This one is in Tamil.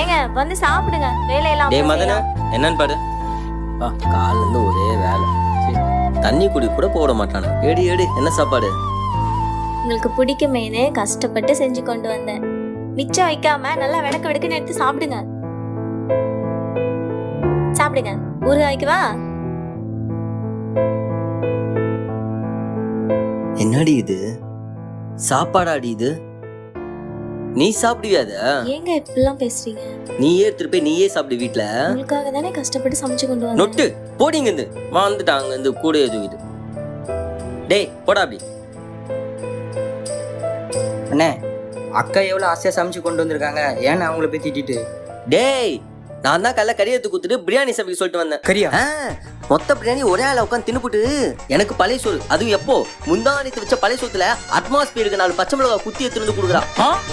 ஏங்க வந்து சாப்பிடுங்க, வேலையெல்லாம் டேய் மதன, என்னன்னு பாரு. காலைல இருந்து ஒரே வேலை. சரி, தண்ணி குடி கூட போட மாட்டானு. ஏடி ஏடி, என்ன சாப்பாடு? உங்களுக்கு பிடிக்குமேனு கஷ்டப்பட்டு செஞ்சு கொண்டு வந்தேன். மிச்சம் வைக்காம நல்லா விளக்கு விளக்குன்னு எடுத்து சாப்பிடுங்க. சாப்பிடுங்க. ஊறுகாய் வைக்கவா? என்னடி இது? சாப்பாடாடி இது? நீ சாப்பிடுவியாத? ஏங்க இப்படிலாம் பேசுறீங்க? நீயே திருப்பி நீயே சாப்பிடு வீட்டுல. உங்களுக்காக தானே கஷ்டப்பட்டு சமைச்சு கொண்டு வந்தேன். நொட்டு போடிங்க இருந்து வந்துட்டாங்க இருந்து கூட எதுவும். டேய் போடா அப்படி. அண்ணே, அக்கா எவ்வளோ ஆசையாக சமைச்சு கொண்டு வந்திருக்காங்க, ஏன்னு அவங்கள போய் திட்டிட்டு. டேய், நான் தான் கல்ல கறியத்து குத்துட்டு பிரியாணி சமைக்க சொல்லிட்டு வந்தேன். கரியா? மொத்த பிரியாணி ஒரே ஆள உட்காந்து தின்னுபிட்டு எனக்கு பழைய சோறு, அதுவும் எப்போ முந்தானித்து வச்ச பழைய சோத்துல அட்மாஸ்பியருக்கு 4 பச்சை மிளகா குத்தி எடுத்துட்டு வந்து கொடுக்குறா.